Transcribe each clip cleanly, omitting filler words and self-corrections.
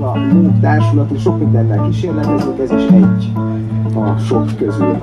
a MOOC társulat, és sok mindennel kísérletezünk, ez is egy a sok közül.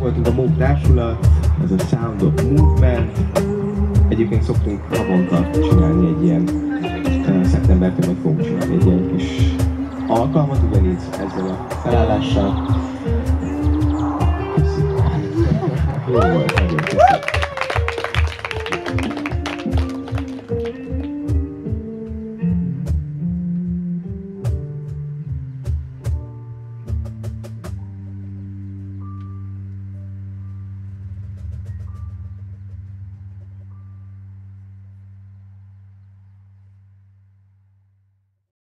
Voltunk a MOOC társulat, ez a Sound of Movement. Egyébként szoktunk havonta csinálni egy ilyen, szeptembertől majd fogunk csinálni egy ilyen kis alkalmat, ugyanígy ezzel a felállással.